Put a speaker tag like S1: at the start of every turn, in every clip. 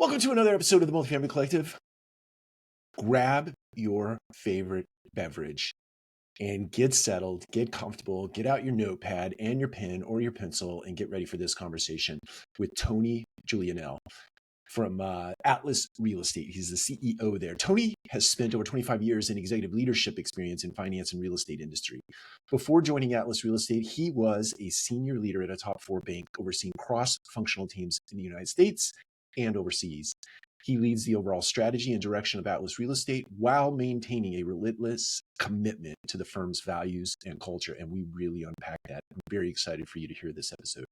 S1: Welcome to another episode of the Multifamily Collective. Grab your favorite beverage and get settled, get comfortable, get out your notepad and your pen or your pencil and get ready for this conversation with Tony Julianelle from Atlas Real Estate. He's the CEO there. Tony has spent over 25 years in executive leadership experience in finance and real estate industry. Before joining Atlas Real Estate, he was a senior leader at a top 4 bank overseeing cross-functional teams in the United States and overseas. He leads the overall strategy and direction of Atlas Real Estate while maintaining a relentless commitment to the firm's values and culture. And we really unpack that. I'm very excited for you to hear this episode.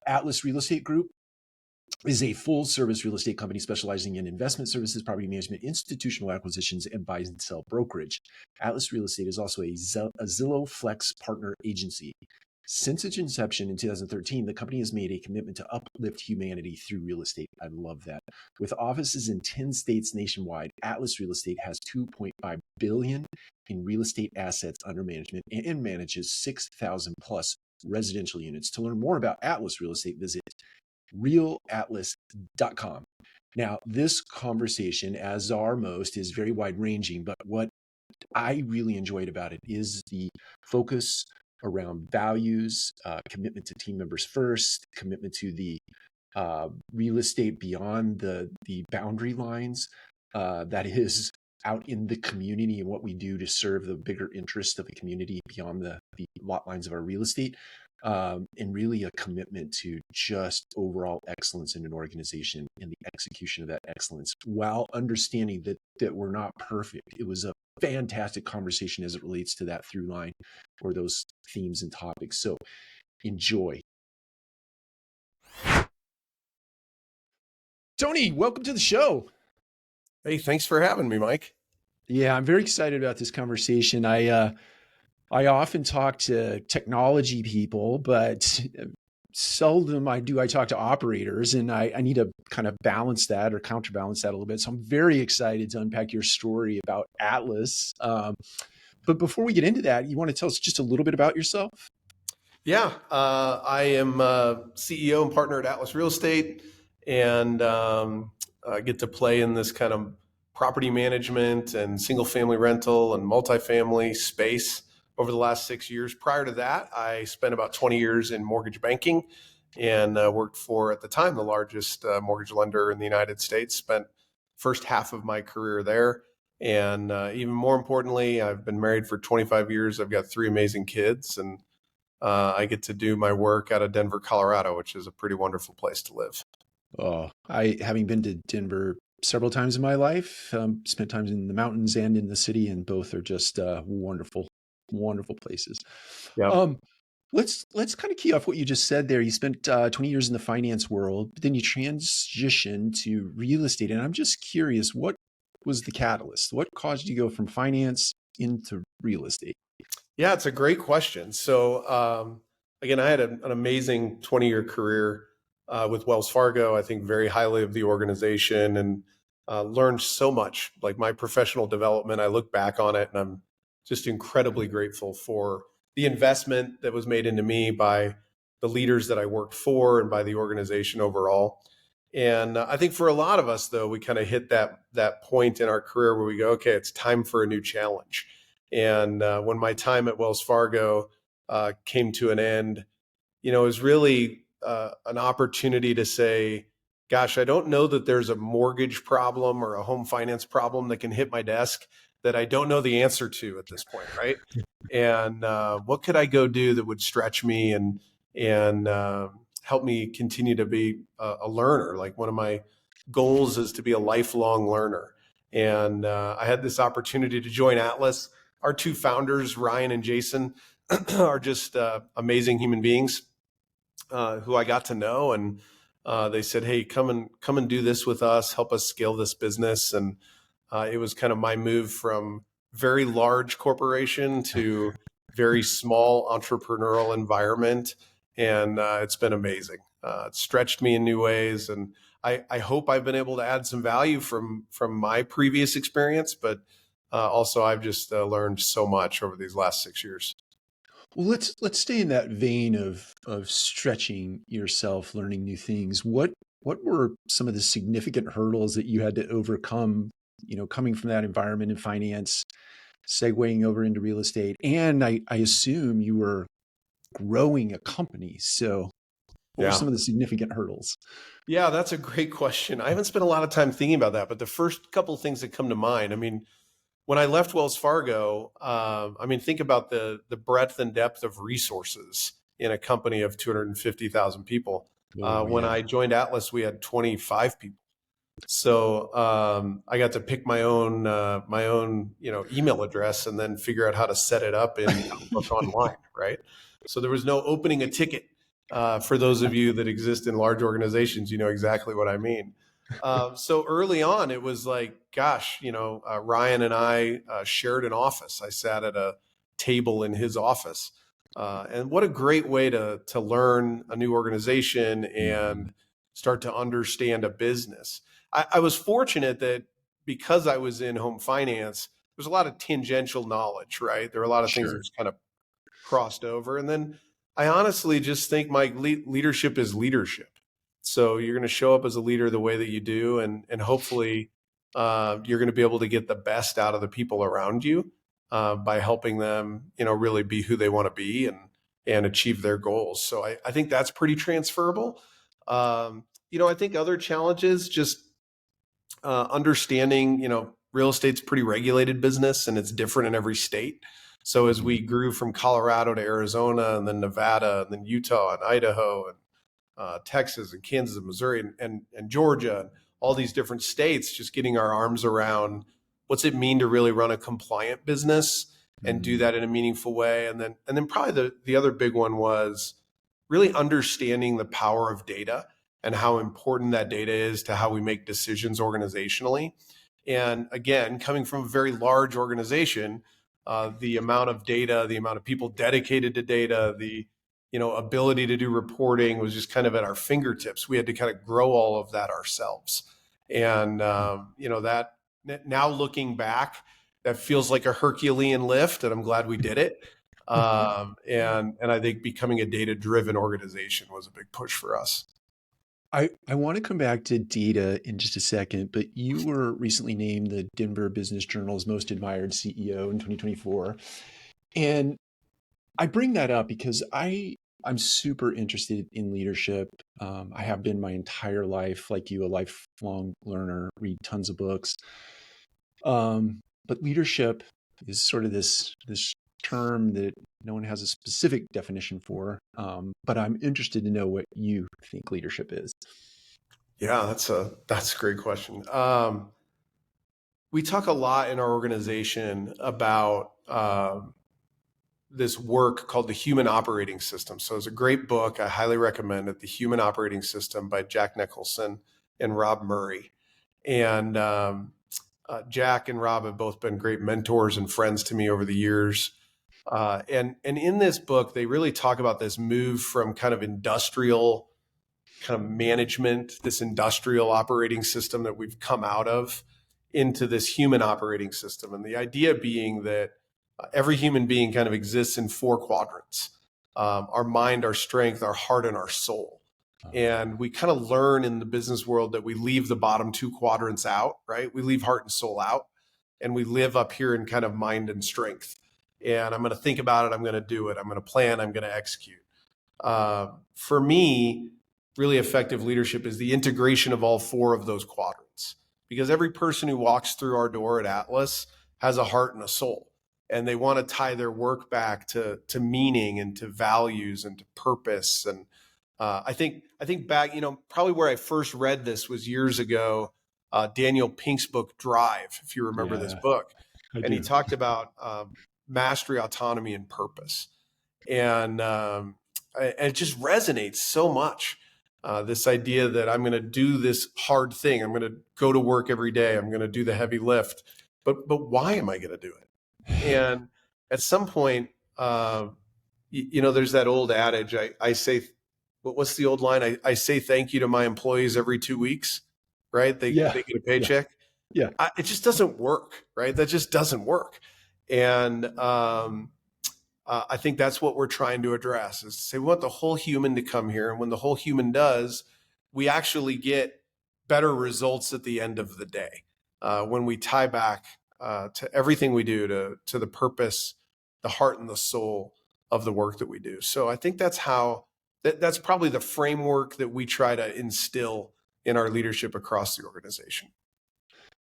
S1: Atlas Real Estate Group is a full service real estate company specializing in investment services, property management, institutional acquisitions, and buy and sell brokerage. Atlas Real Estate is also a Zillow Flex partner agency. Since its inception in 2013, the company has made a commitment to uplift humanity through real estate. I love that. With offices in 10 states nationwide, Atlas Real Estate has $2.5 billion in real estate assets under management and manages 6,000 plus residential units. To learn more about Atlas Real Estate, visit realatlas.com. Now, this conversation, as are most, is very wide ranging, but what I really enjoyed about it is the focus around values, commitment to team members first, commitment to the real estate beyond the boundary lines, that is out in the community and what we do to serve the bigger interest of the community beyond the lot lines of our real estate, and really a commitment to just overall excellence in an organization and the execution of that excellence while understanding that we're not perfect. It was a fantastic conversation as it relates to that through line or those themes and topics. So enjoy. Tony, welcome to the show.
S2: Hey, thanks for having me, Mike.
S1: Yeah, I'm very excited about this conversation. I often talk to technology people, but seldom I talk to operators, and I need to kind of balance that or counterbalance that a little bit. So I'm very excited to unpack your story about Atlas. But before we get into that, you want to tell us just a little bit about yourself?
S2: Yeah, I am CEO and partner at Atlas Real Estate, and I get to play in this kind of property management and single family rental and multifamily space over the last 6 years. Prior to that, I spent about 20 years in mortgage banking and worked for, at the time, the largest mortgage lender in the United States. Spent first half of my career there. And even more importantly, I've been married for 25 years. I've got 3 amazing kids, and I get to do my work out of Denver, Colorado, which is a pretty wonderful place to live.
S1: Oh, having been to Denver several times in my life, spent times in the mountains and in the city, and both are just wonderful places.
S2: Yeah.
S1: Let's kind of key off what you just said there. You spent 20 years in the finance world, but then you transitioned to real estate. And I'm just curious, what was the catalyst? What caused you to go from finance into real estate?
S2: Yeah, it's a great question. So again, I had an amazing 20-year career with Wells Fargo. I think very highly of the organization and learned so much. Like my professional development, I look back on it and I'm just incredibly grateful for the investment that was made into me by the leaders that I worked for and by the organization overall. And I think for a lot of us, though, we kind of hit that point in our career where we go, okay, it's time for a new challenge. And when my time at Wells Fargo came to an end, it was really an opportunity to say, gosh, I don't know that there's a mortgage problem or a home finance problem that can hit my desk that I don't know the answer to at this point, right? And what could I go do that would stretch me and help me continue to be a learner? Like one of my goals is to be a lifelong learner. And I had this opportunity to join Atlas. Our 2 founders, Ryan and Jason, are just amazing human beings who I got to know. And they said, hey, come and do this with us, help us scale this business. And it was kind of my move from very large corporation to very small entrepreneurial environment. And it's been amazing. It stretched me in new ways. And I hope I've been able to add some value from my previous experience, but also I've just learned so much over these last 6 years.
S1: Well, let's stay in that vein of stretching yourself, learning new things. What what were some of the significant hurdles that you had to overcome, coming from that environment in finance, segueing over into real estate? And I assume you were growing a company. So what were
S2: Yeah.
S1: some of the significant hurdles?
S2: Yeah, that's a great question. I haven't spent a lot of time thinking about that, but the first couple of things that come to mind, I mean, when I left Wells Fargo, I mean, think about the breadth and depth of resources in a company of 250,000 people.
S1: Oh,
S2: When
S1: yeah.
S2: I joined Atlas, we had 25 people. So I got to pick my own email address and then figure out how to set it up in Outlook Online, right? So there was no opening a ticket. For those of you that exist in large organizations, you know exactly what I mean. So early on, it was like, gosh, Ryan and I shared an office. I sat at a table in his office, and what a great way to learn a new organization
S1: Mhm.
S2: and start to understand a business. I was fortunate that because I was in home finance, there's a lot of tangential knowledge, right? There are a lot of things that
S1: Sure.
S2: just kind of crossed over. And then I honestly just think, Mike, leadership is leadership. So you're going to show up as a leader the way that you do, and hopefully you're going to be able to get the best out of the people around you by helping them, really be who they want to be and achieve their goals. So I think that's pretty transferable. I think other challenges just understanding, real estate's pretty regulated business and it's different in every state. So as we
S1: Mhm.
S2: grew from Colorado to Arizona and then Nevada and then Utah and Idaho and Texas and Kansas and Missouri and Georgia and all these different states, just getting our arms around what's it mean to really run a compliant business and do
S1: Mhm.
S2: that in a meaningful way. And then probably the other big one was really understanding the power of data and how important that data is to how we make decisions organizationally. And again, coming from a very large organization, the amount of data, the amount of people dedicated to data, the ability to do reporting was just kind of at our fingertips. We had to kind of grow all of that ourselves. And that now looking back, that feels like a Herculean lift, and I'm glad we did it. And I think becoming a data driven organization was a big push for us.
S1: I want to come back to data in just a second, but you were recently named the Denver Business Journal's most admired CEO in 2024. And I bring that up because I'm super interested in leadership. I have been my entire life, like you, a lifelong learner, read tons of books. But leadership is sort of this term that no one has a specific definition for. But I'm interested to know what you think leadership is.
S2: Yeah, that's a great question. We talk a lot in our organization about this work called the Human Operating System. So it's a great book. I highly recommend it. The Human Operating System by Jack Nicholson and Rob Murray. And Jack and Rob have both been great mentors and friends to me over the years. And in this book, they really talk about this move from kind of industrial kind of management, this industrial operating system that we've come out of into this human operating system. And the idea being that every human being kind of exists in four quadrants: our mind, our strength, our heart, and our soul. And we kind of learn in the business world that we leave the bottom two quadrants out, right? We leave heart and soul out, and we live up here in kind of mind and strength. And I'm going to think about it. I'm going to do it. I'm going to plan. I'm going to execute. For me, really effective leadership is the integration of all four of those quadrants, because every person who walks through our door at Atlas has a heart and a soul, and they want to tie their work back to meaning and to values and to purpose. And I think back, probably where I first read this was years ago. Daniel Pink's book Drive, if you remember this
S1: Yeah,
S2: book,
S1: I
S2: and he
S1: do.
S2: talked about mastery, autonomy, and purpose. And it just resonates so much. This idea that I'm going to do this hard thing, I'm going to go to work every day, I'm going to do the heavy lift, but why am I going to do it? And at some point, there's that old adage. I say, what's the old line? I say thank you to my employees every 2 weeks, right?
S1: Yeah,
S2: They get a
S1: yeah,
S2: paycheck.
S1: yeah.
S2: It just doesn't work, right? That just doesn't work. And I think that's what we're trying to address: is to say we want the whole human to come here, and when the whole human does, we actually get better results at the end of the day when we tie back to everything we do to the purpose, the heart and the soul of the work that we do. So I think that's probably the framework that we try to instill in our leadership across the organization.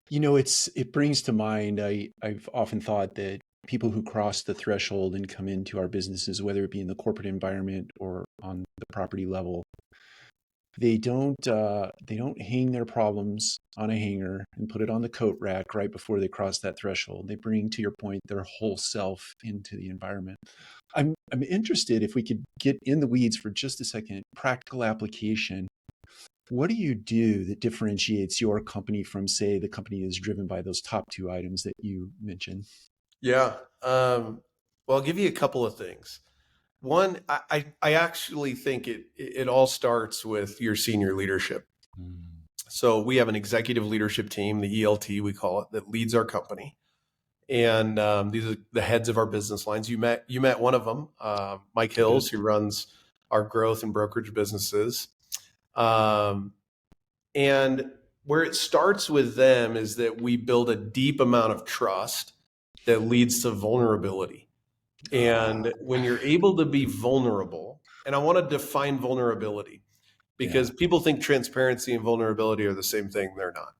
S1: It brings to mind, I've often thought that people who cross the threshold and come into our businesses, whether it be in the corporate environment or on the property level, they don't hang their problems on a hanger and put it on the coat rack right before they cross that threshold. They bring, to your point, their whole self into the environment. I'm interested if we could get in the weeds for just a second, practical application. What do you do that differentiates your company from, say, the company is driven by those top two items that you mentioned?
S2: Yeah. Well, I'll give you a couple of things. One, I actually think it all starts with your senior leadership.
S1: Mm.
S2: So we have an executive leadership team, the ELT we call it, that leads our company, and these are the heads of our business lines. You met one of them, Mike
S1: I did.
S2: Hills, who runs our growth and brokerage businesses. Um, and where it starts with them is that we build a deep amount of trust that leads to vulnerability.
S1: Ah,
S2: And when you're able to be vulnerable, and I want to define vulnerability
S1: yeah,
S2: because people think transparency and vulnerability are the same thing. They're not.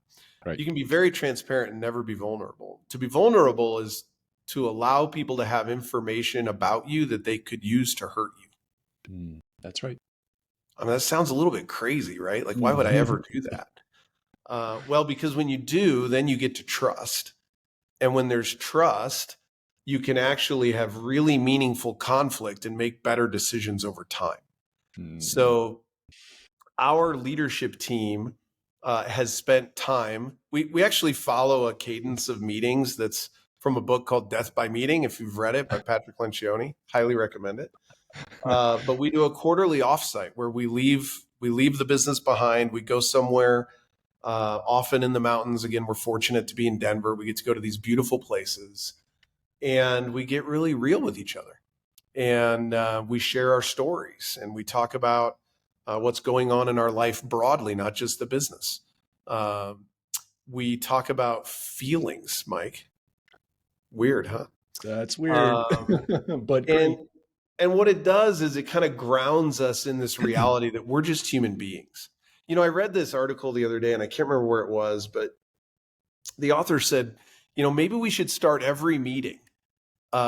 S1: right.
S2: You can be very transparent and never be vulnerable. To be vulnerable is to allow people to have information about you that they could use to hurt you.
S1: That's right.
S2: I mean, that sounds a little bit crazy, right? Like, why would I
S1: Mm.
S2: ever do that? Well, because when you do, then you get to trust. And when there's trust, you can actually have really meaningful conflict and make better decisions over time.
S1: Mm.
S2: So our leadership team has spent time. We actually follow a cadence of meetings that's from a book called Death by Meeting. If you've read it by Patrick Lencioni, highly recommend it. But we do a quarterly offsite where we leave the business behind. We go somewhere, often in the mountains. Again, we're fortunate to be in Denver. We get to go to these beautiful places, and we get really real with each other. And we share our stories, and we talk about what's going on in our life broadly, not just the business. Um, we talk about feelings, Mike. Weird, huh?
S1: That's weird,
S2: Um,
S1: but
S2: and
S1: great.
S2: and what it does is it kind of grounds us in this reality that we're just human beings. I read this article the other day, and I can't remember where it was, but the author said, maybe we should start every meeting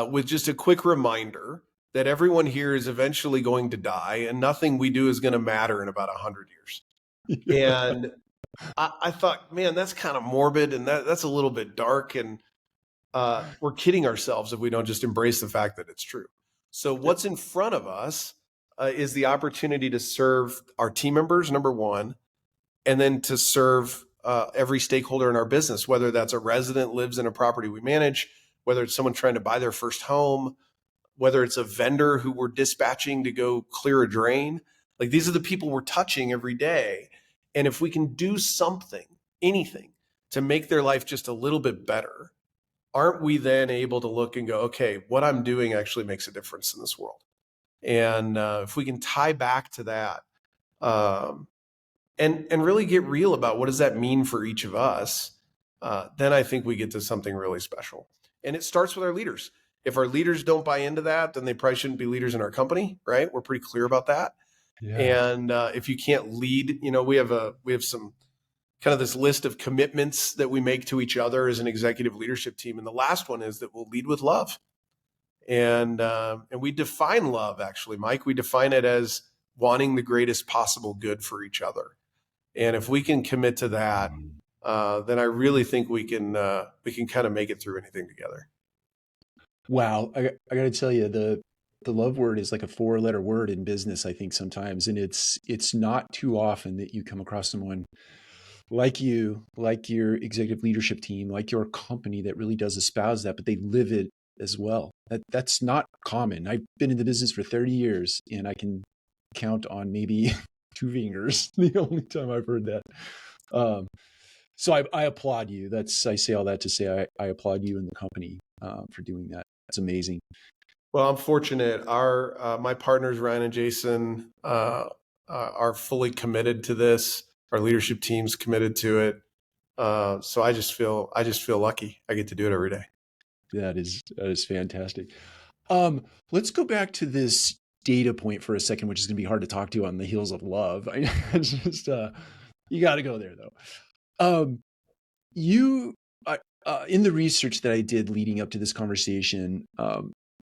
S2: with just a quick reminder that everyone here is eventually going to die, and nothing we do is going to matter in about 100 years. And I thought, man, that's kind of morbid, and that's a little bit dark, and we're kidding ourselves if we don't just embrace the fact that it's true. So what's in front of us is the opportunity to serve our team members, number one, and then to serve every stakeholder in our business, whether that's a resident lives in a property we manage, whether it's someone trying to buy their first home, whether it's a vendor who we're dispatching to go clear a drain. Like, these are the people we're touching every day. And if we can do something, anything, to make their life just a little bit better, aren't we then able to look and go, okay, what I'm doing actually makes a difference in this world? And if we can tie back to that, um, and really get real about what does that mean for each of us, then I think we get to something really special. And it starts with our leaders. If our leaders don't buy into that, then they probably shouldn't be leaders in our company, right? We're pretty clear about that.
S1: Yeah.
S2: And if you can't lead, we have some kind of this list of commitments that we make to each other as an executive leadership team. And the last one is that we'll lead with love. And we define love, actually, Mike. We define it as wanting the greatest possible good for each other. And if we can commit to that,
S1: Mm.
S2: then I really think we can kind of make it through anything together.
S1: Wow, I got to tell you, the love word is like a four-letter word in business, I think sometimes, and it's not too often that you come across someone like you, like your executive leadership team, like your company that really does espouse that, but they live it as well. That's not common. I've been in the business for 30 years, and I can count on maybe two fingers the only time I've heard that. Um, so I applaud you. I say all that to say I applaud you and the company for doing that. That's amazing.
S2: Well, I'm fortunate. Our my partners Ryan and Jason are fully committed to this. Our leadership team's committed to it. So I just feel lucky. I get to do it every day.
S1: That is fantastic. Let's go back to this data point for a second, which is going to be hard to talk to on the heels of love. It's just you got to go there though. Um, you in the research that I did leading up to this conversation,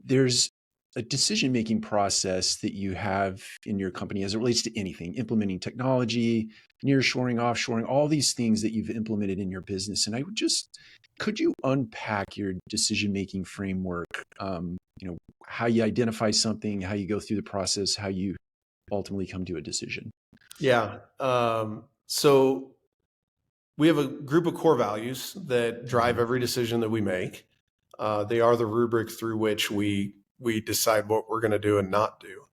S1: there's a decision-making process that you have in your company as it relates to anything, implementing technology, nearshoring, offshoring, all these things that you've implemented in your business. And could you unpack your decision-making framework? How you identify something, how you go through the process, how you ultimately come to a decision.
S2: Yeah. So we have a group of core values that drive every decision that we make. They are the rubric through which we decide what we're going to do and not do.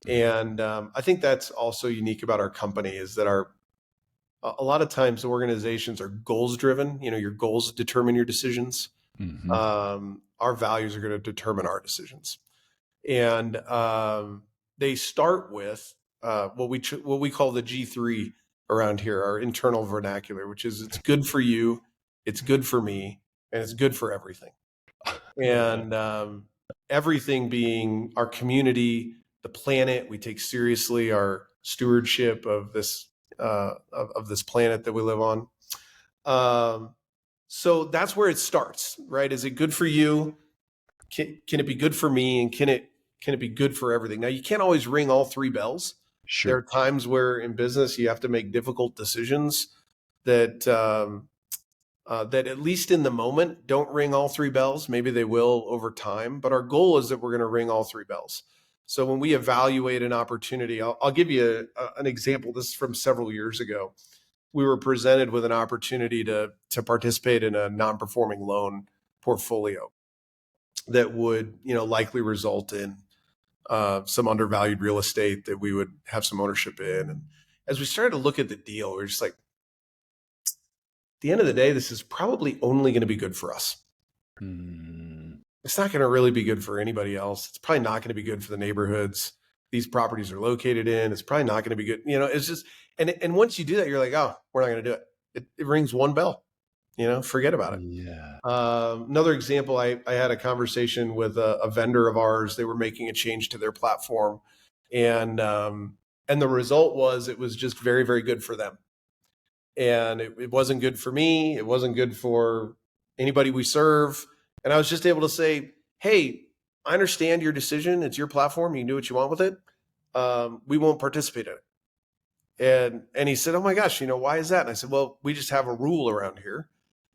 S2: And I think that's also unique about our company is that a lot of times organizations are goals driven. Your goals determine your decisions.
S1: Mm-hmm.
S2: Our values are going to determine our decisions. And they start with what we call the G3 around here, our internal vernacular, which is it's good for you, it's good for me, and it's good for everything. And everything being our community, the planet. We take seriously our stewardship of this planet that we live on. So that's where it starts, right? Is it good for you? Can it be good for me? And can it be good for everything? Now, you can't always ring all three bells.
S1: Sure.
S2: There are times where in business you have to make difficult decisions that that at least in the moment don't ring all three bells. Maybe they will over time, but our goal is that we're going to ring all three bells. So when we evaluate an opportunity, I'll give you an example. This is from several years ago. We were presented with an opportunity to participate in a non-performing loan portfolio that would, likely result in some undervalued real estate that we would have some ownership in. And as we started to look at the deal, we are just like, at the end of the day, this is probably only going to be good for us. It's not going to really be good for anybody else. It's probably not going to be good for the neighborhoods these properties are located in. It's probably not going to be good. It's just, and once you do that, you're like, oh, we're not going to do it. It rings one bell, forget about it.
S1: Yeah.
S2: Another example, I had a conversation with a vendor of ours. They were making a change to their platform, and the result was it was just very, very good for them. And it wasn't good for me. It wasn't good for anybody we serve. And I was just able to say, hey, I understand your decision. It's your platform. You can do what you want with it. We won't participate in it. And he said, oh my gosh, why is that? And I said, well, we just have a rule around here.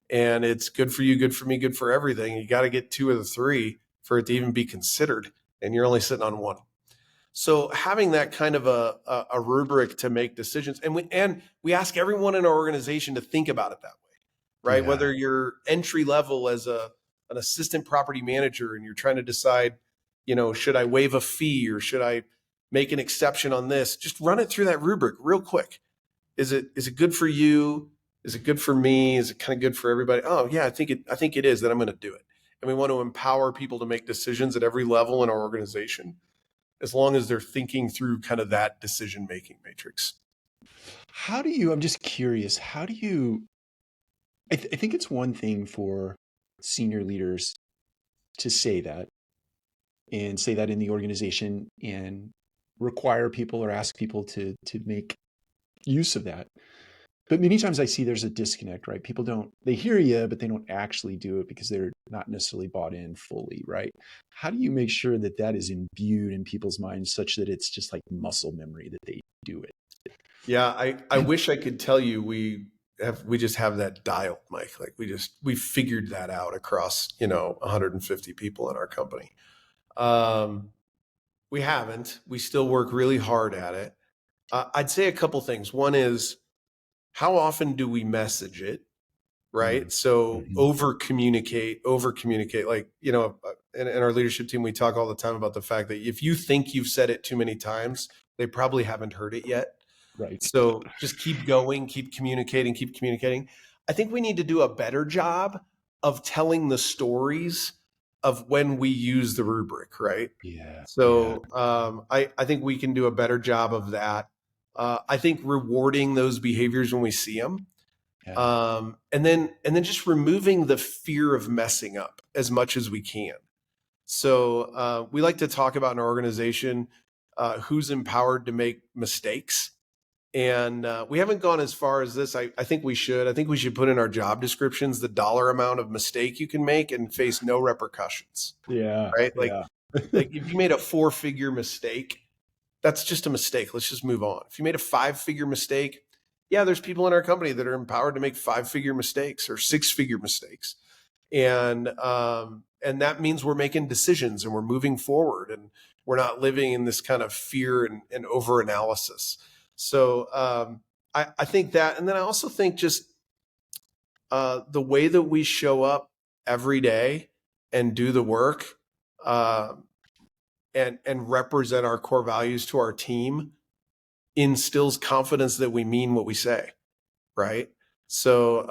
S2: And it's good for you, good for me, good for everything. You got to get two of the three for it to even be considered. And you're only sitting on one. So having that kind of a rubric to make decisions, and we ask everyone in our organization to think about it that way, right?
S1: Yeah.
S2: Whether you're entry level as an assistant property manager and you're trying to decide, should I waive a fee or should I make an exception on this? Just run it through that rubric real quick. Is it good for you? Is it good for me? Is it kind of good for everybody? Oh yeah, I think it is. Then I'm going to do it. And we want to empower people to make decisions at every level in our organization, as long as they're thinking through kind of that decision-making matrix.
S1: I'm just curious, I think it's one thing for senior leaders to say that in the organization and require people or ask people to make use of that. But many times I see there's a disconnect, right? People they hear you, but they don't actually do it because they're not necessarily bought in fully, right? How do you make sure that that is imbued in people's minds such that it's just like muscle memory that they do it?
S2: Yeah, I wish I could tell you we just have that dialed, Mike. Like we figured that out across 150 people in our company. We haven't. We still work really hard at it. I'd say a couple things. One is, how often do we message it? Right. So over communicate. Like, in our leadership team, we talk all the time about the fact that if you think you've said it too many times, they probably haven't heard it yet.
S1: Right.
S2: So just keep going, keep communicating. I think we need to do a better job of telling the stories of when we use the rubric, right?
S1: Yeah.
S2: So I think we can do a better job of that. I think rewarding those behaviors when we see them,
S1: Yeah.
S2: and then just removing the fear of messing up as much as we can. So we like to talk about in our organization who's empowered to make mistakes. And we haven't gone as far as this. I think we should. I think we should put in our job descriptions the dollar amount of mistake you can make and face no repercussions.
S1: Yeah.
S2: Right?
S1: Yeah.
S2: Like if you made a 4-figure mistake, that's just a mistake. Let's just move on. If you made a 5-figure mistake, yeah, there's people in our company that are empowered to make 5-figure mistakes or 6-figure mistakes. And that means we're making decisions and we're moving forward and we're not living in this kind of fear and over analysis. So I think that, and then I also think just the way that we show up every day and do the work and represent our core values to our team instills confidence that we mean what we say, right? So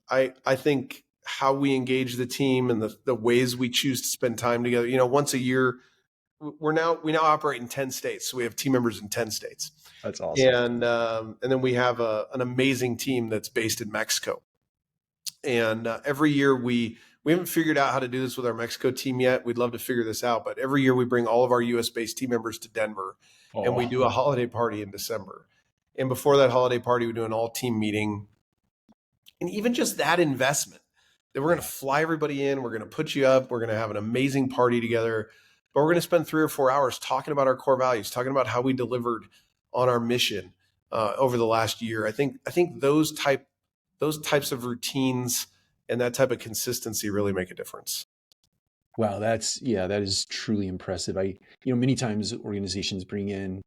S2: I think how we engage the team and the ways we choose to spend time together. Once a year, we now operate in 10 states, so we have team members in 10 states.
S1: That's awesome.
S2: And then we have an amazing team that's based in Mexico. And every year we haven't figured out how to do this with our Mexico team yet. We'd love to figure this out, but every year we bring all of our US based team members to Denver and we do a holiday party in December. And before that holiday party, we do an all team meeting. And even just that investment that we're going to fly everybody in, we're going to put you up, we're going to have an amazing party together, but we're going to spend 3 or 4 hours talking about our core values, talking about how we delivered on our mission over the last year. I think those types of routines and that type of consistency really make a difference.
S1: Wow, that is truly impressive. Many times organizations bring in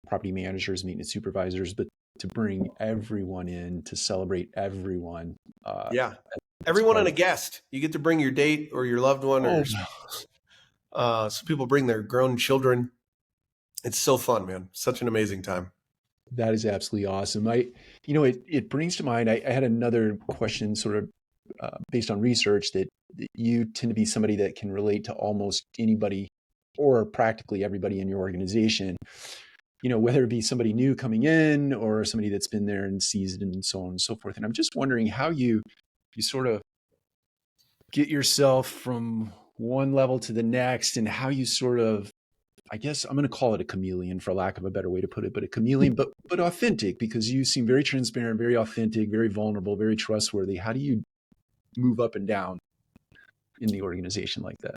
S1: property managers, maintenance supervisors, but to bring everyone in to celebrate everyone.
S2: Yeah. Everyone and a guest. You get to bring your date or your loved one, or some people bring their grown children. It's so fun, man. Such an amazing time.
S1: That is absolutely awesome. It brings to mind, I had another question sort of based on research that you tend to be somebody that can relate to almost anybody or practically everybody in your organization, whether it be somebody new coming in or somebody that's been there and seasoned and so on and so forth. And I'm just wondering how you sort of get yourself from one level to the next and how you sort of, I guess I'm going to call it a chameleon for lack of a better way to put it, but a chameleon, but authentic, because you seem very transparent, very authentic, very vulnerable, very trustworthy. How do you move up and down in the organization like that?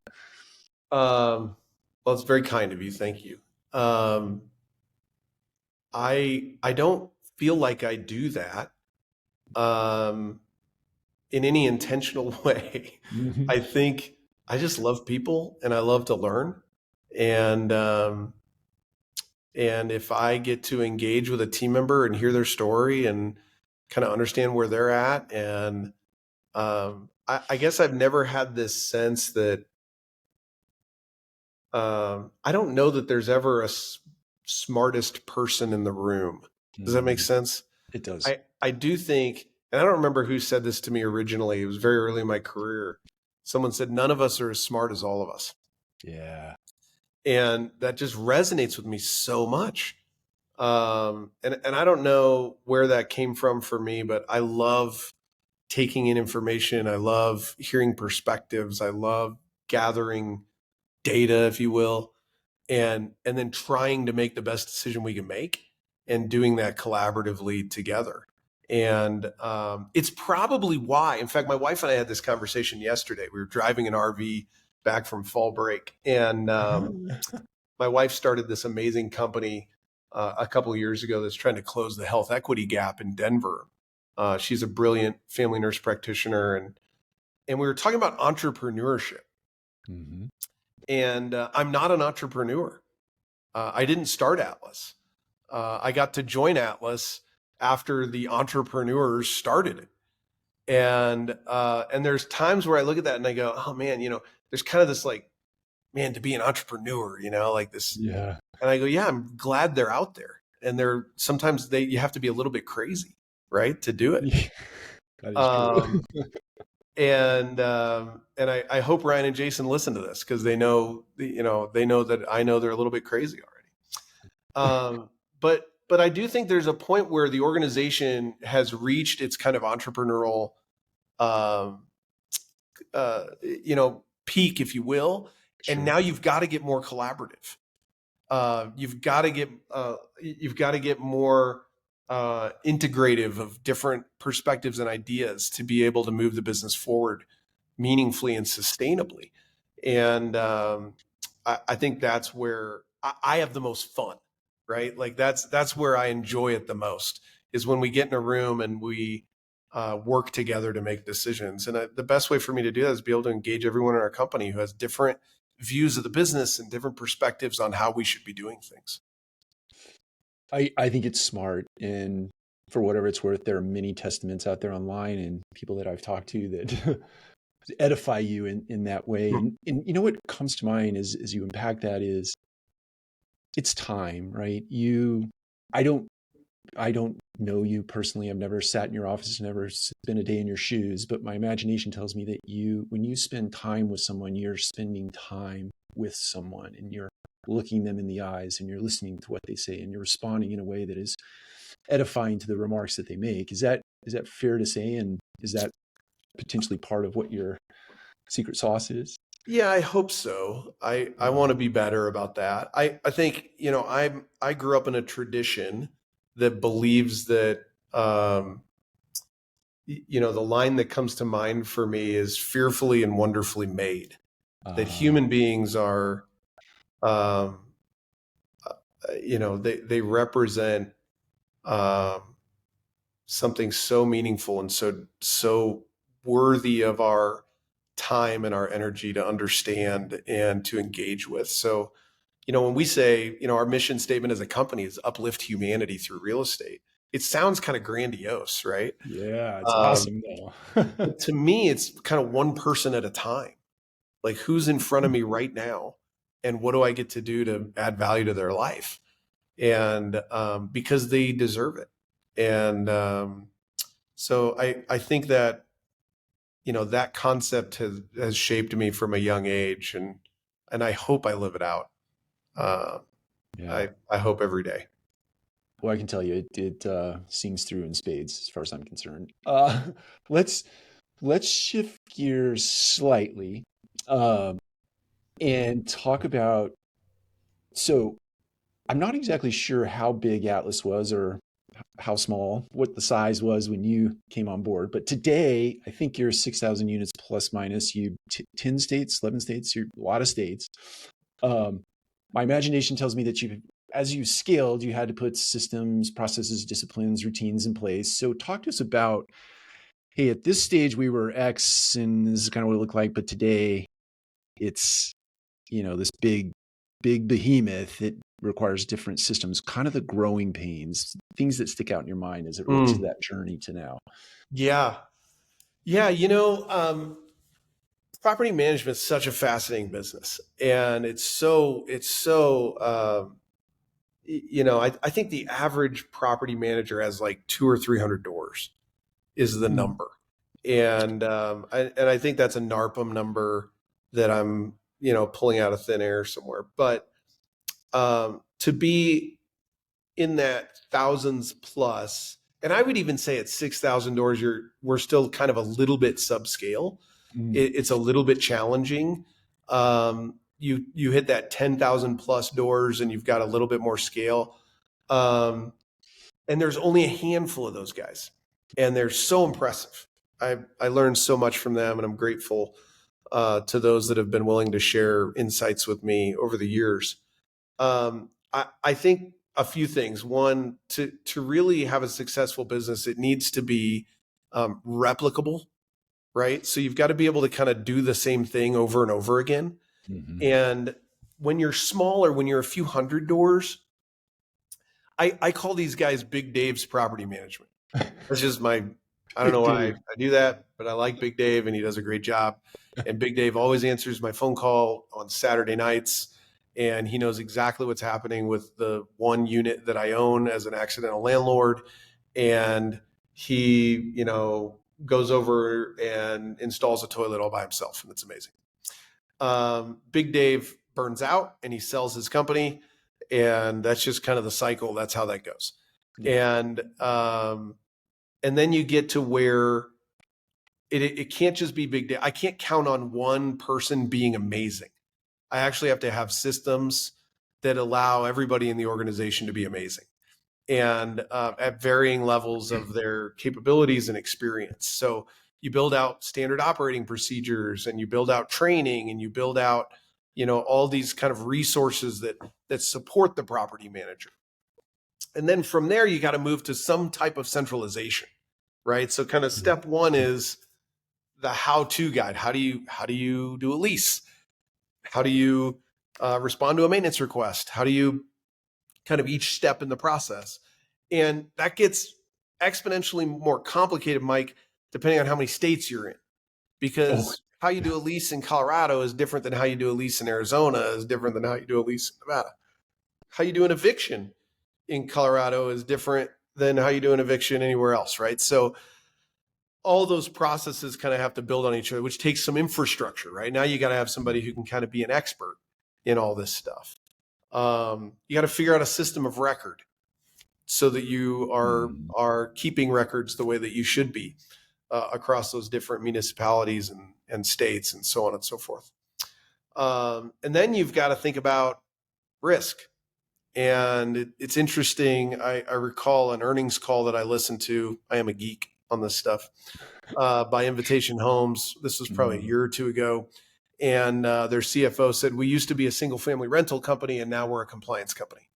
S2: Well, it's very kind of you. Thank you. I don't feel like I do that in any intentional way.
S1: Mm-hmm.
S2: I think I just love people and I love to learn. And if I get to engage with a team member and hear their story and kind of understand where they're at, and I guess I've never had this sense that I don't know that there's ever a smartest person in the room. Does that make sense?
S1: It does.
S2: I do think, and I don't remember who said this to me originally. It was very early in my career. Someone said, none of us are as smart as all of us.
S1: Yeah.
S2: And that just resonates with me so much. And I don't know where that came from for me, but I love taking in information. I love hearing perspectives. I love gathering data, if you will, and then trying to make the best decision we can make and doing that collaboratively together. And it's probably why, in fact, my wife and I had this conversation yesterday. We were driving an RV back from fall break, and my wife started this amazing company a couple of years ago that's trying to close the health equity gap in Denver. She's a brilliant family nurse practitioner, and we were talking about entrepreneurship.
S1: Mm-hmm.
S2: And I'm not an entrepreneur. I didn't start Atlas. I got to join Atlas after the entrepreneurs started it. And there's times where I look at that and I go, oh man, there's kind of this like, man, to be an entrepreneur, like this.
S1: Yeah.
S2: And I go, yeah, I'm glad they're out there. And sometimes you have to be a little bit crazy, right, to do it.
S1: Yeah, that is true.
S2: And I hope Ryan and Jason listen to this because they know that I know they're a little bit crazy already. But but I do think there's a point where the organization has reached its kind of entrepreneurial, um, peak, if you will, and
S1: Sure.
S2: now you've got to get more collaborative. You've got to get more integrative of different perspectives and ideas to be able to move the business forward meaningfully and sustainably. And I think that's where I have the most fun, right? Like that's where I enjoy it the most, is when we get in a room and we work together to make decisions. And the best way for me to do that is be able to engage everyone in our company who has different views of the business and different perspectives on how we should be doing things.
S1: I think it's smart. And for whatever it's worth, there are many testaments out there online and people that I've talked to that edify you in that way. And you know what comes to mind as you unpack that is it's time, right? I don't I don't know you personally. I've never sat in your office, never spent a day in your shoes, but my imagination tells me that when you spend time with someone, you're spending time with someone and you're looking them in the eyes and you're listening to what they say and you're responding in a way that is edifying to the remarks that they make. Is that fair to say? And is that potentially part of what your secret sauce is?
S2: Yeah, I hope so. I
S1: Yeah.
S2: want to be better about that. I think, I grew up in a tradition that believes that, the line that comes to mind for me is fearfully and wonderfully made, that
S1: Uh,
S2: human beings are, um, they represent, um, something so meaningful and so worthy of our time and our energy to understand and to engage with. So, when we say, our mission statement as a company is uplift humanity through real estate, it sounds kind of grandiose, right?
S1: yeah, it's
S2: Um,
S1: awesome though.
S2: but to me, it's kind of one person at a time. Like, who's in front of me right now, and what do I get to do to add value to their life? And because they deserve it. And so I think that, that concept has shaped me from a young age, and I hope I live it out. Uh,
S1: Yeah.
S2: I hope every day.
S1: Well, I can tell you, it sings through in spades, as far as I'm concerned. Let's let's shift gears slightly, um, and talk about. So, I'm not exactly sure how big Atlas was or how small, what the size was when you came on board. But today, I think you're 6,000 units plus minus. 10 states, 11 states. You're a lot of states. Um, my imagination tells me that as you scaled, you had to put systems, processes, disciplines, routines in place. So talk to us about, hey, at this stage we were X and this is kind of what it looked like, but today it's, this big behemoth. It requires different systems, kind of the growing pains, things that stick out in your mind as it relates to
S2: Mm,
S1: that journey to now.
S2: yeah. Yeah. Property management is such a fascinating business. And I think the average property manager has like two or 300 doors is the
S1: Mm.
S2: number. And I think that's a NARPM number that I'm, pulling out of thin air somewhere. But to be in that thousands plus, and I would even say at 6,000 doors, we're still kind of a little bit subscale.
S1: Mm.
S2: It's a little bit challenging. You hit that 10,000 plus doors, and you've got a little bit more scale. And there's only a handful of those guys, and they're so impressive. I learned so much from them, and I'm grateful to those that have been willing to share insights with me over the years. I think a few things. One, to really have a successful business, it needs to be replicable, right? So you've got to be able to kind of do the same thing over and over again.
S1: Mhm.
S2: And when you're smaller, when you're a few hundred doors, I call these guys Big Dave's property management. That's just I don't know
S1: Big
S2: why
S1: Dave.
S2: I do that, but I like Big Dave and he does a great job. And Big Dave always answers my phone call on Saturday nights. And he knows exactly what's happening with the one unit that I own as an accidental landlord. And he, goes over and installs a toilet all by himself. And it's amazing. Big Dave burns out and he sells his company. And that's just kind of the cycle. That's how that goes.
S1: Yeah.
S2: And then you get to where it can't just be big data. I can't count on one person being amazing. I actually have to have systems that allow everybody in the organization to be amazing, and at varying levels of their capabilities and experience. So you build out standard operating procedures, and you build out training, and you build out, all these kind of resources that support the property manager. And then from there, you got to move to some type of centralization, right? So kind of step one is the how-to guide. How do you do a lease? How do you respond to a maintenance request? How do you kind of each step in the process? And that gets exponentially more complicated, Mike, depending on how many states you're in,
S1: Oh,
S2: because how you do a lease in Colorado is different than how you do a lease in Arizona, is different than how you do a lease in Nevada. How you do an eviction in Colorado is different than how you do an eviction anywhere else, right? So all those processes kind of have to build on each other, which takes some infrastructure, right? Now you got to have somebody who can kind of be an expert in all this stuff. You got to figure out a system of record so that you are keeping records the way that you should be across those different municipalities and states and so on and so forth. And then you've got to think about risk. And it's interesting. I recall an earnings call that I listened to. I am a geek on this stuff, by Invitation Homes. This was probably a year or two ago. And their CFO said, we used to be a single family rental company, and now we're a compliance company.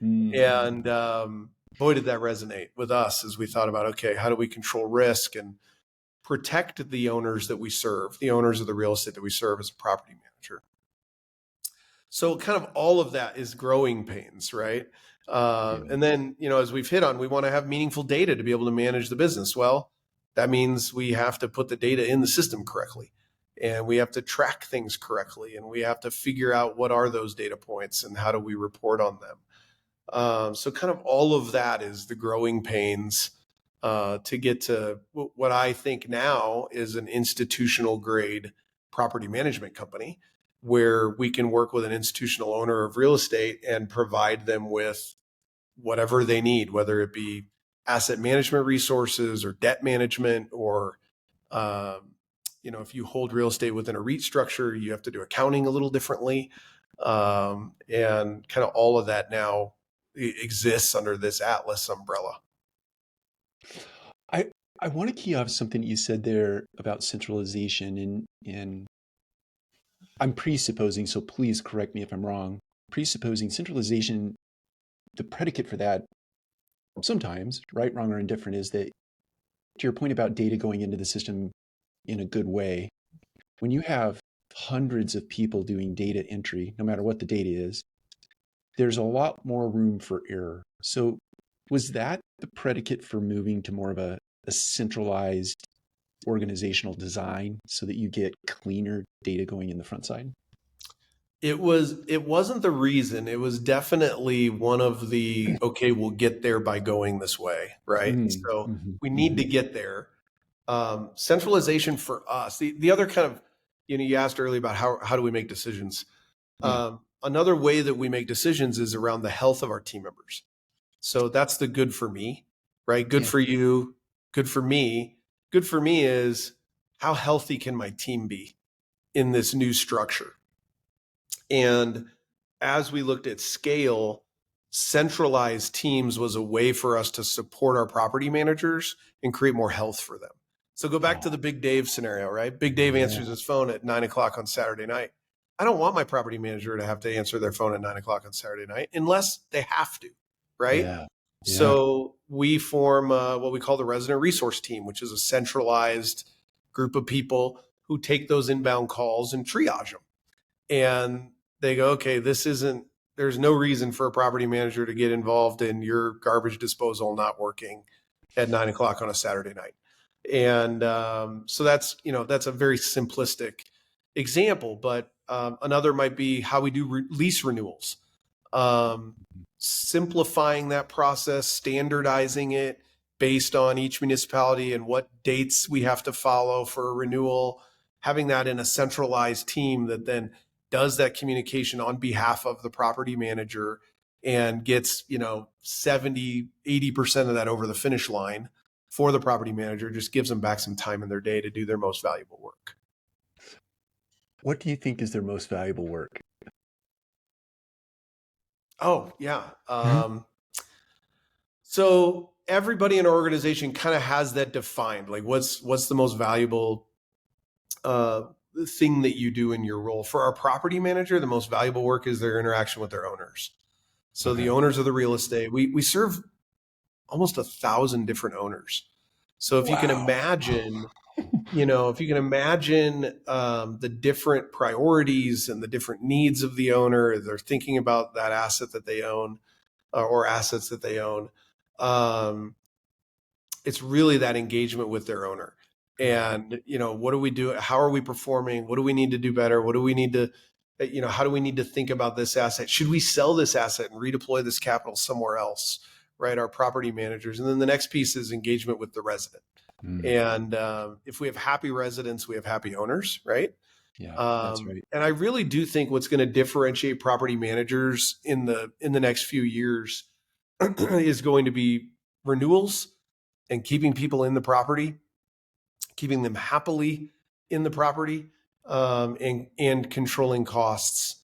S2: And boy, did that resonate with us as we thought about, okay, how do we control risk and protect the owners that we serve, the owners of the real estate that we serve as a property manager? So kind of all of that is growing pains, right? And then, as we've hit on, we want to have meaningful data to be able to manage the business. Well, that means we have to put the data in the system correctly, and we have to track things correctly, and we have to figure out what are those data points and how do we report on them. So kind of all of that is the growing pains to get to what I think now is an institutional grade property management company, where we can work with an institutional owner of real estate and provide them with whatever they need, whether it be asset management resources or debt management, or, if you hold real estate within a REIT structure, you have to do accounting a little differently. And kind of all of that now exists under this Atlas umbrella.
S1: I want to key off something you said there about centralization, and I'm presupposing, so please correct me if I'm wrong. Presupposing centralization, the predicate for that sometimes, right, wrong, or indifferent, is that, to your point about data going into the system in a good way, when you have hundreds of people doing data entry, no matter what the data is, there's a lot more room for error. So was that the predicate for moving to more of a centralized organizational design so that you get cleaner data going in the front side?
S2: It wasn't the reason. It was definitely one of the, okay, we'll get there by going this way, right? So we need to get there. Centralization for us, the other kind of, you asked earlier about how do we make decisions? Another way that we make decisions is around the health of our team members. So that's the good for me, right? Good for you, good for me. Good for me is, how healthy can my team be in this new structure? And as we looked at scale, centralized teams was a way for us to support our property managers and create more health for them. So go back to the Big Dave scenario, right? Big Dave answers his phone at 9:00 on Saturday night. I don't want my property manager to have to answer their phone at 9:00 on Saturday night unless they have to, right?
S1: Yeah.
S2: So we form what we call the resident resource team, which is a centralized group of people who take those inbound calls and triage them. And they go, okay, there's no reason for a property manager to get involved in your garbage disposal not working at 9:00 on a Saturday night. And so that's a very simplistic example, but another might be how we do lease renewals. Simplifying that process, standardizing it based on each municipality and what dates we have to follow for a renewal, having that in a centralized team that then does that communication on behalf of the property manager and gets, 70, 80% of that over the finish line for the property manager, just gives them back some time in their day to do their most valuable work.
S1: What do you think is their most valuable work?
S2: Oh, yeah. So everybody in our organization kind of has that defined. Like, what's the most valuable thing that you do in your role? For our property manager, the most valuable work is their interaction with their owners. So the owners of the real estate, we serve almost 1,000 different owners. So if you can
S1: Wow.
S2: imagine, the different priorities and the different needs of the owner, they're thinking about that asset that they own, or assets that they own. It's really that engagement with their owner. And, what do we do? How are we performing? What do we need to do better? What do we need to, how do we need to think about this asset? Should we sell this asset and redeploy this capital somewhere else? Right. Our property managers. And then the next piece is engagement with the resident. And if we have happy residents, we have happy owners. Right.
S1: Yeah, that's right.
S2: And I really do think what's going to differentiate property managers in the next few years is going to be renewals and keeping people in the property, keeping them happily in the property, and controlling costs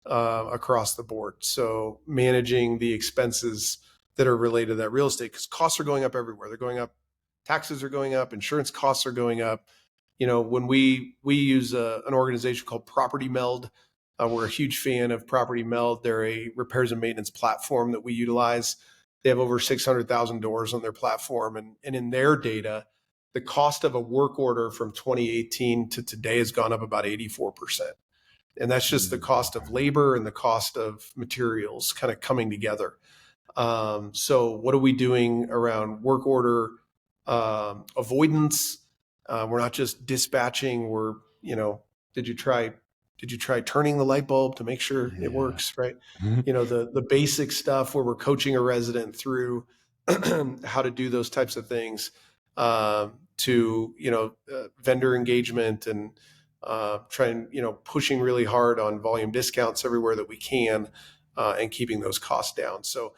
S2: across the board. So managing the expenses that are related to that real estate, because costs are going up everywhere. They're going up. Taxes are going up. Insurance costs are going up. When we use an organization called Property Meld, we're a huge fan of Property Meld. They're a repairs and maintenance platform that we utilize. They have over 600,000 doors on their platform. And in their data, the cost of a work order from 2018 to today has gone up about 84%. And that's just the cost of labor and the cost of materials kind of coming together. So what are we doing around work order avoidance? We're not just dispatching. We're, did you try turning the light bulb to make sure it works, right? The basic stuff where we're coaching a resident through how to do those types of things, to, vendor engagement and trying, pushing really hard on volume discounts everywhere that we can, and keeping those costs down. So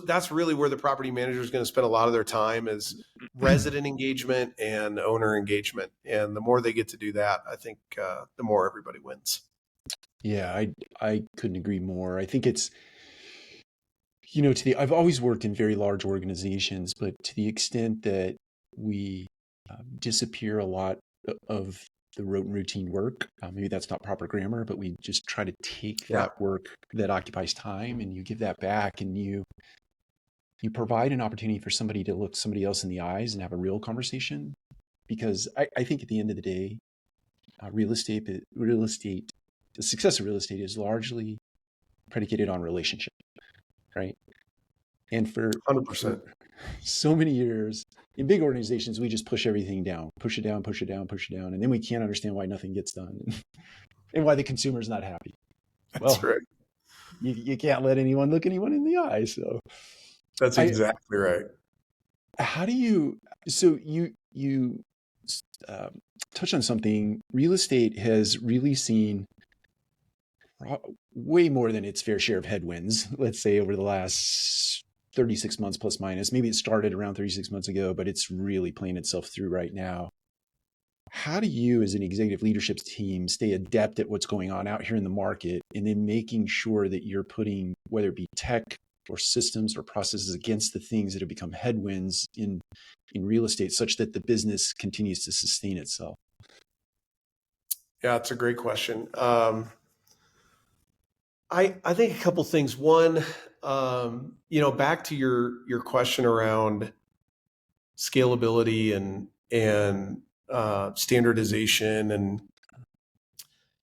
S2: that's really where the property manager is going to spend a lot of their time, is resident engagement and owner engagement. And the more they get to do that, I think the more everybody wins.
S1: Yeah, I couldn't agree more. I think it's, I've always worked in very large organizations, but to the extent that we disappear a lot of the rote and routine work, maybe that's not proper grammar, but we just try to take that work that occupies time and you give that back, and you provide an opportunity for somebody to look somebody else in the eyes and have a real conversation. Because I think at the end of the day, real estate, the success of real estate is largely predicated on relationship, right? And for
S2: 100%.
S1: so many years in big organizations, we just push everything down, push it down, push it down, push it down. And then we can't understand why nothing gets done and why the consumer's not happy.
S2: That's right.
S1: You can't let anyone look anyone in the eye. So
S2: that's exactly right.
S1: How do you, so you touch on something. Real estate has really seen way more than its fair share of headwinds, let's say over the last 36 months plus minus. Maybe it started around 36 months ago, but it's really playing itself through right now. How do you, as an executive leadership team, stay adept at what's going on out here in the market, and then making sure that you're putting, whether it be tech or systems or processes, against the things that have become headwinds in real estate, such that the business continues to sustain itself?
S2: Yeah, it's a great question. I think a couple things. One, back to your question around scalability and standardization, and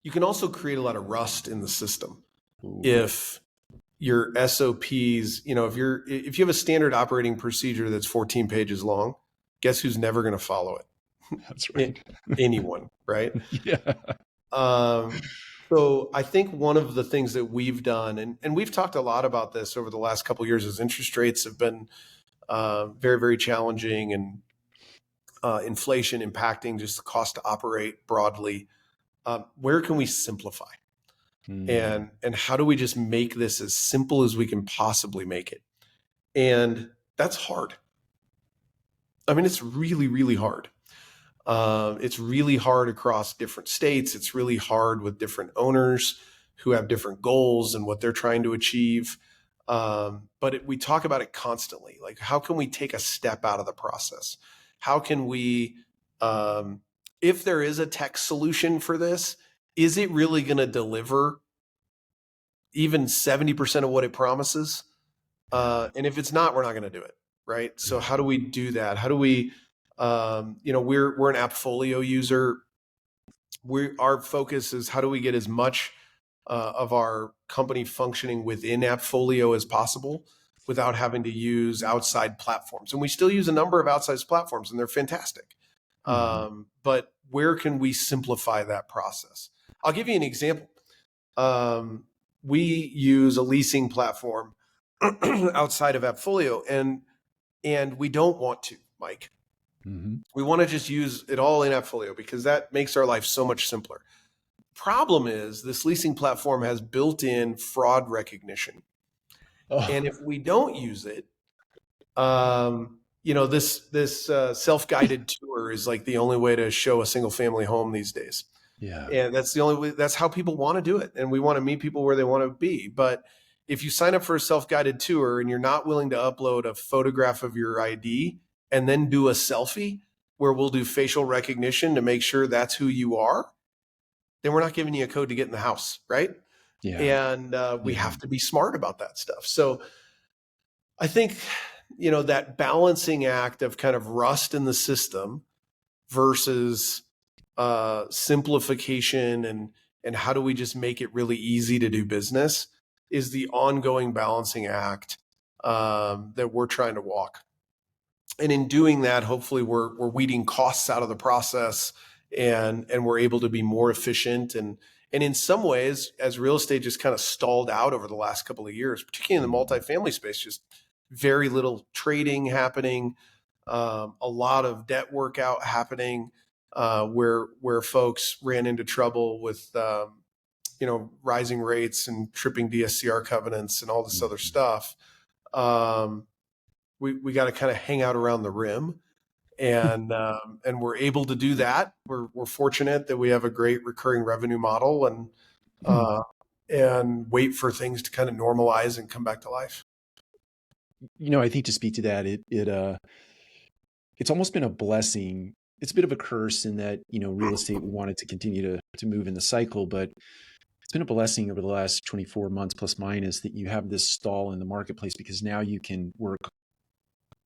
S2: you can also create a lot of rust in the system.
S1: Ooh.
S2: If your SOPs, if you have a standard operating procedure that's 14 pages long, guess who's never going to follow it?
S1: That's right.
S2: Anyone, right?
S1: Yeah.
S2: So I think one of the things that we've done, and we've talked a lot about this over the last couple of years, as interest rates have been very, very challenging, and inflation impacting just the cost to operate broadly. Where can we simplify?
S1: Mm.
S2: and how do we just make this as simple as we can possibly make it? And that's hard. I mean, it's really, really hard. It's really hard across different states. It's really hard with different owners who have different goals and what they're trying to achieve. We talk about it constantly. Like, how can we take a step out of the process? How can we, um, if there is a tech solution for this, is it really going to deliver even 70% of what it promises?
S1: Yeah.
S2: And if it's not, we're not going to do it. Right. So
S1: Yeah.
S2: how do we do that? How do we, we're an Appfolio user. Our focus is how do we get as much of our company functioning within Appfolio as possible without having to use outside platforms. And we still use a number of outside platforms, and they're fantastic.
S1: Mhm.
S2: But where can we simplify that process? I'll give you an example. Um, we use a leasing platform outside of Appfolio, and we don't want to, Mike.
S1: Mhm.
S2: We want to just use it all in Appfolio because that makes our life so much simpler. Problem is, this leasing platform has built-in fraud recognition, and
S1: Oh,
S2: if we don't use it, this self-guided tour is like the only way to show a single-family home these days.
S1: yeah.
S2: And that's the only way, that's how people want to do it. And we want to meet people where they want to be. But if you sign up for a self-guided tour and you're not willing to upload a photograph of your ID and then do a selfie where we'll do facial recognition to make sure that's who you are, then we're not giving you a code to get in the house, right?
S1: Yeah.
S2: And we
S1: Yeah.
S2: have to be smart about that stuff. So I think, that balancing act of kind of rust in the system versus simplification and how do we just make it really easy to do business is the ongoing balancing act that we're trying to walk. And in doing that, hopefully we're weeding costs out of the process and we're able to be more efficient and in some ways, as real estate just kind of stalled out over the last couple of years, particularly in the
S1: Mhm.
S2: multifamily space, just very little trading happening, a lot of debt workout happening, where folks ran into trouble with rising rates and tripping DSCR covenants and all this other
S1: Mhm.
S2: stuff. Um, we got to kind of hang out around the rim, and we're able to do that. We're fortunate that we have a great recurring revenue model, uh, and wait for things to kind of normalize and come back to life.
S1: I think to speak to that, it's almost been a blessing. It's a bit of a curse in that, real estate wanted to continue to move in the cycle, but it's been a blessing over the last 24 months plus minus that you have this stall in the marketplace because now you can work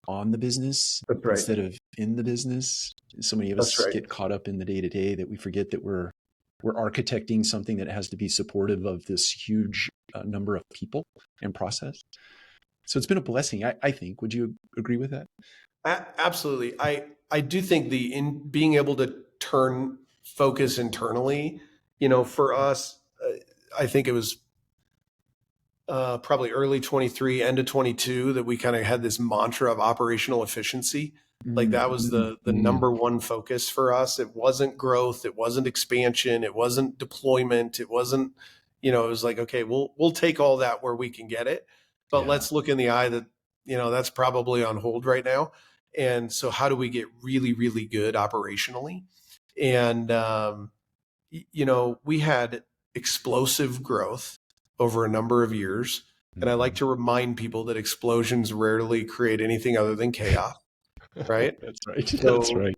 S1: on the business
S2: That's right.
S1: instead of in the business. So many of
S2: That's
S1: us
S2: right.
S1: get caught up in the day to day that we forget that we're architecting something that has to be supportive of this huge number of people and process. So it's been a blessing, I think. Would you agree with that?
S2: Absolutely. I do think the in being able to turn focus internally, for us, I think it was probably early 23, end of 22 that we kind of had this mantra of operational efficiency. Like
S1: Mm,
S2: that was
S1: mm,
S2: the
S1: mm.
S2: number one focus for us. It wasn't growth, it wasn't expansion, it wasn't deployment, it wasn't, it was like, okay, we'll take all that where we can get it, but
S1: Yeah.
S2: let's look in the eye that, that's probably on hold right now. And so how do we get really, really good operationally? And we had explosive growth over a number of years. And I like
S1: Mhm.
S2: to remind people that explosions rarely create anything other than chaos, right?
S1: That's right. That's
S2: So
S1: right.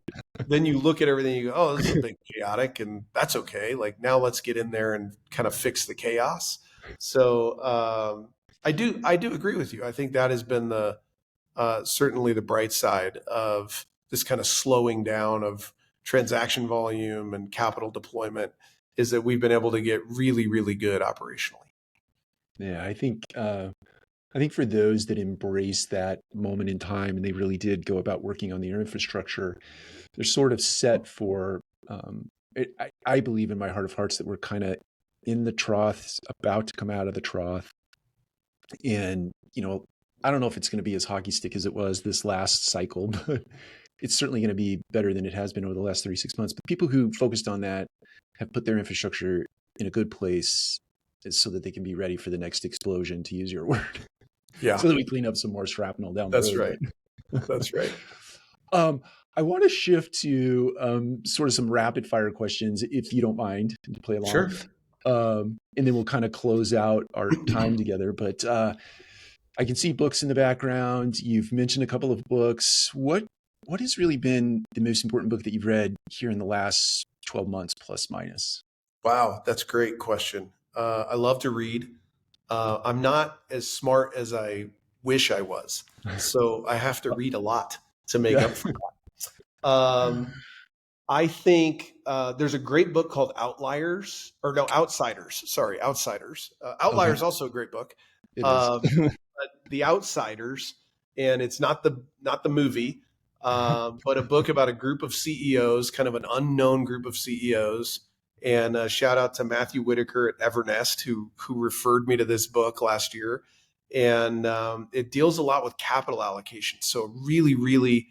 S2: then you look at everything, you go, oh, this is a bit chaotic, and that's okay. Like now let's get in there and kind of fix the chaos. So I do agree with you. I think that has been the certainly the bright side of this kind of slowing down of transaction volume and capital deployment is that we've been able to get really, really good operationally.
S1: Yeah, I think for those that embrace that moment in time and they really did go about working on their infrastructure, they're sort of set for. I believe in my heart of hearts that we're kind of in the trough, about to come out of the trough, and I don't know if it's going to be as hockey stick as it was this last cycle, but it's certainly going to be better than it has been over the last 36 months. But people who focused on that have put their infrastructure in a good place so that they can be ready for the next explosion, to use your word,
S2: Yeah,
S1: so that we clean up some more shrapnel down the
S2: that's
S1: road.
S2: right. That's right.
S1: Um, I want to shift to sort of some rapid fire questions, if you don't mind, to play along.
S2: Sure.
S1: And then we'll kind of close out our time together. But I can see books in the background. You've mentioned a couple of books. What has really been the most important book that you've read here in the last 12 months, plus minus?
S2: Wow, that's a great question. I love to read. I'm not as smart as I wish I was, so I have to read a lot to make
S1: Yeah.
S2: up for that. I think there's a great book called Outliers, or no, Outsiders. Sorry, Outsiders.
S1: Okay.
S2: Outliers also a great book.
S1: It is.
S2: Um, but The Outsiders, and it's not the movie, but a book about a group of CEOs, kind of an unknown group of CEOs. And shout out to Matthew Whitaker at Evernest, who referred me to this book last year. And it deals a lot with capital allocation. So really, really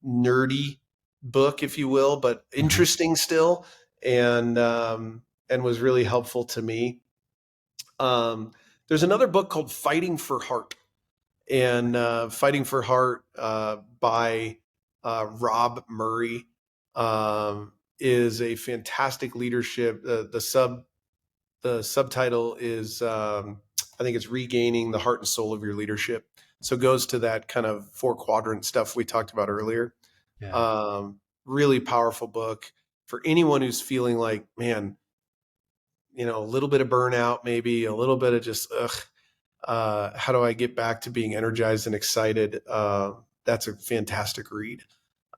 S2: nerdy book, if you will, but interesting still, and was really helpful to me. There's another book called Fighting for Heart, and Fighting for Heart by Rob Murray is a fantastic leadership. The subtitle is I think it's Regaining the Heart and Soul of Your Leadership. So it goes to that kind of 4-quadrant stuff we talked about earlier.
S1: Yeah.
S2: Really powerful book for anyone who's feeling like, man, a little bit of burnout, maybe a little bit of just, how do I get back to being energized and excited? That's a fantastic read.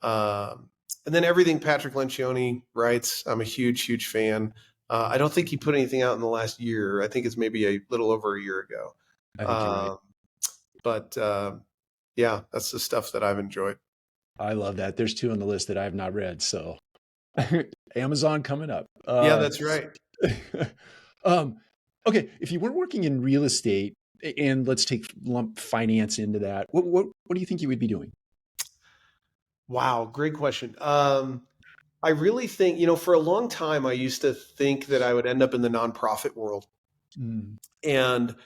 S2: And then everything Patrick Lencioni writes, I'm a huge, huge fan. I don't think he put anything out in the last year. I think it's maybe a little over a year ago.
S1: I think you're right.
S2: But yeah, that's the stuff that I've enjoyed.
S1: I love that. There's two on the list that I have not read. So Amazon coming up.
S2: Yeah, that's right.
S1: um, okay. If you weren't working in real estate, and let's lump finance into that, what do you think you would be doing?
S2: Wow, great question. I really think, for a long time, I used to think that I would end up in the nonprofit world.
S1: Mm.
S2: And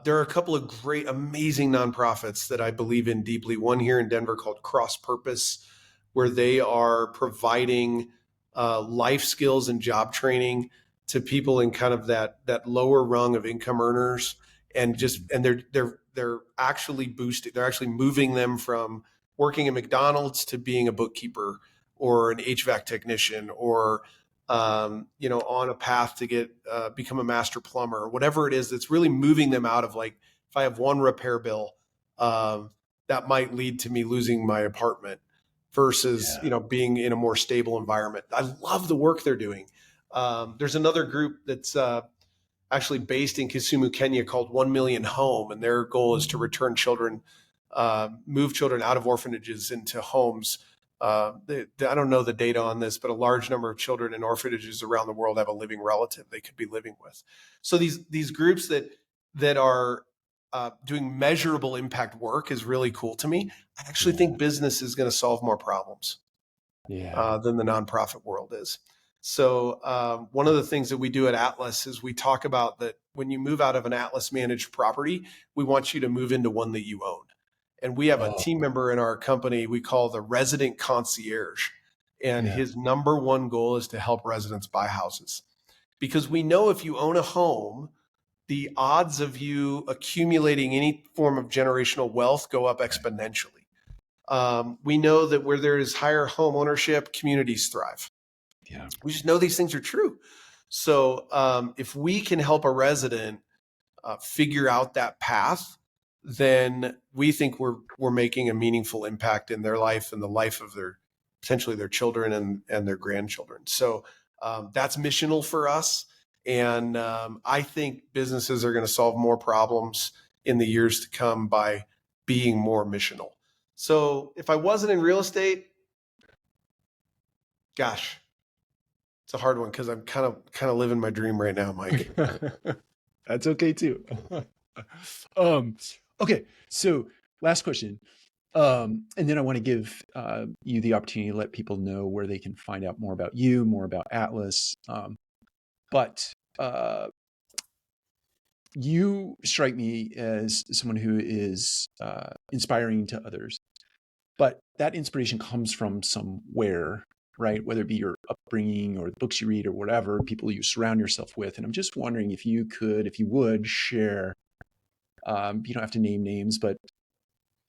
S2: there are a couple of great, amazing nonprofits that I believe in deeply. One here in Denver called Cross Purpose, where they are providing life skills and job training to people in kind of that lower rung of income earners, and they're actually boosting. They're actually moving them from working at McDonald's to being a bookkeeper or an HVAC technician, or on a path to become a master plumber, or whatever it is that's really moving them out of, like, if I have one repair bill, that might lead to me losing my apartment versus,
S1: Yeah.
S2: being in a more stable environment. I love the work they're doing. There's another group that's actually based in Kisumu, Kenya, called 1 Million Home, and their goal is to return children, move children out of orphanages into homes. I don't know the data on this, but a large number of children in orphanages around the world have a living relative they could be living with. So these groups that are doing measurable impact work is really cool to me. I actually
S1: Yeah.
S2: think business is going to solve more problems
S1: Yeah.
S2: than the nonprofit world is. So one of the things that we do at Atlas is we talk about that when you move out of an Atlas managed property, we want you to move into one that you own. And we have a
S1: Oh,
S2: team member in our company we call the resident concierge. And
S1: yeah.
S2: his number one goal is to help residents buy houses. Because we know if you own a home, the odds of you accumulating any form of generational wealth go up exponentially. We know that where there is higher home ownership, communities thrive.
S1: Yeah.
S2: We just know these things are true. So if we can help a resident figure out that path, then we think we're making a meaningful impact in their life and the life of potentially their children and their grandchildren. So that's missional for us. And I think businesses are going to solve more problems in the years to come by being more missional. So if I wasn't in real estate, gosh, it's a hard one because I'm kind of living my dream right now, Mike.
S1: That's okay too. um, okay, so last question. And then I want to give you the opportunity to let people know where they can find out more about you, more about Atlas. But you strike me as someone who is inspiring to others, but that inspiration comes from somewhere, right? Whether it be your upbringing or the books you read or whatever, people you surround yourself with. And I'm just wondering if you could, if you would share, you don't have to name names, but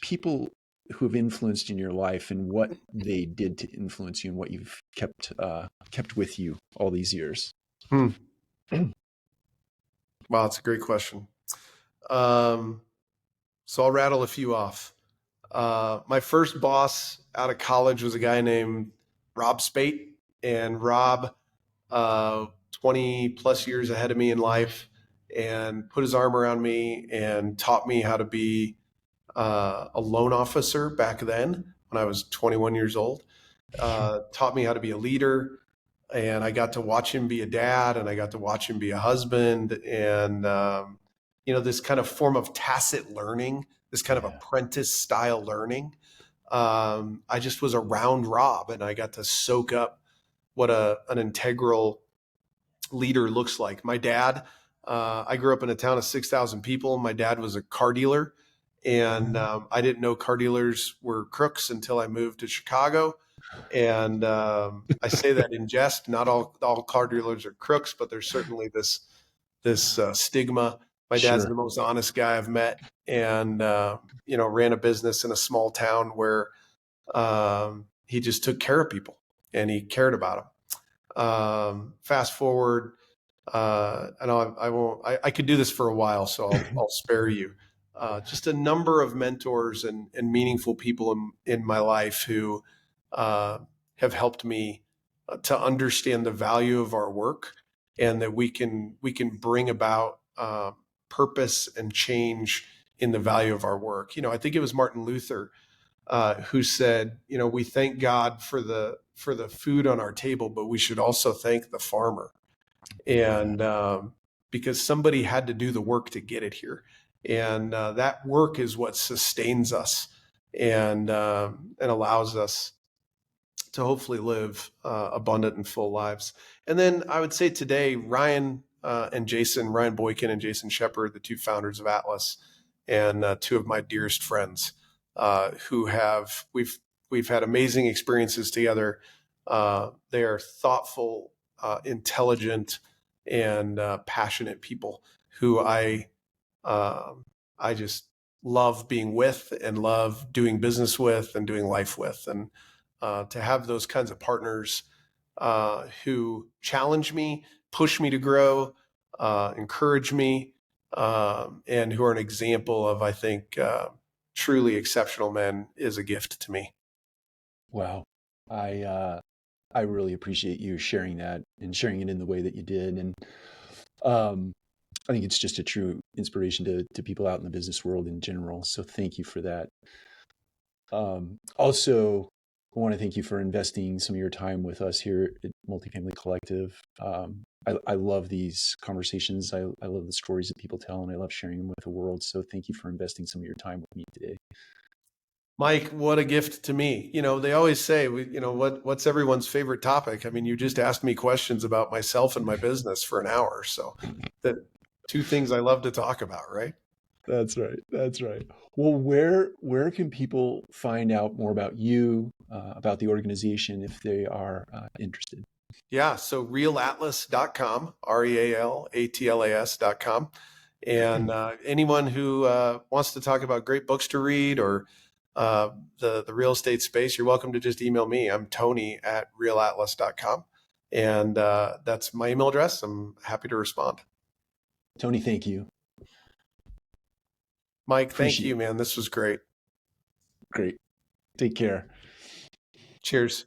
S1: people who have influenced in your life and what they did to influence you and what you've kept with you all these years.
S2: Hmm. Wow, that's a great question. So I'll rattle a few off. My first boss out of college was a guy named Rob Spate, and Rob, 20 plus years ahead of me in life, and put his arm around me and taught me how to be a loan officer back then when I was 21 years old. Taught me how to be a leader, and I got to watch him be a dad, and I got to watch him be a husband, and this kind of form of tacit learning, this kind of
S1: Yeah.
S2: apprentice style learning. I just was around Rob, and I got to soak up what an integral leader looks like. My dad, I grew up in a town of 6,000 people. My dad was a car dealer, and I didn't know car dealers were crooks until I moved to Chicago. And I say that in jest. Not all car dealers are crooks, but there's certainly this stigma. My dad's
S1: Sure.
S2: the most honest guy I've met, and ran a business in a small town where he just took care of people and he cared about them. Fast forward, I know I won't. I could do this for a while, so I'll spare you. Just a number of mentors and meaningful people in my life who uh, have helped me to understand the value of our work, and that we can bring about purpose and change in the value of our work. I think it was Martin Luther who said, we thank God for the food on our table, but we should also thank the farmer, and because somebody had to do the work to get it here, and that work is what sustains us and allows us to hopefully live abundant and full lives. And then I would say today, Ryan Boykin and Jason Shepard, the two founders of Atlas, and two of my dearest friends, we've had amazing experiences together. They are thoughtful, intelligent, and passionate people who I just love being with and love doing business with and doing life with. And to have those kinds of partners who challenge me, push me to grow, encourage me, and who are an example of, I think, truly exceptional men is a gift to me.
S1: Wow. I really appreciate you sharing that and sharing it in the way that you did. And um, I think it's just a true inspiration to people out in the business world in general. So thank you for that. Also, I want to thank you for investing some of your time with us here at Multifamily Collective. I love these conversations. I love the stories that people tell, and I love sharing them with the world. So thank you for investing some of your time with me today.
S2: Mike, what a gift to me. They always say, what's everyone's favorite topic? I mean, you just asked me questions about myself and my business for an hour. So that two things I love to talk about, right?
S1: That's right. That's right. Well, where can people find out more about you, about the organization, if they are interested?
S2: Yeah. So realatlas.com, realatlas.com. And anyone who wants to talk about great books to read or the real estate space, you're welcome to just email me. I'm Tony at realatlas.com. And that's my email address. I'm happy to respond.
S1: Tony, thank you.
S2: Mike, thank
S1: Appreciate
S2: you,
S1: it.
S2: man. This was great.
S1: Great. Take care.
S2: Cheers.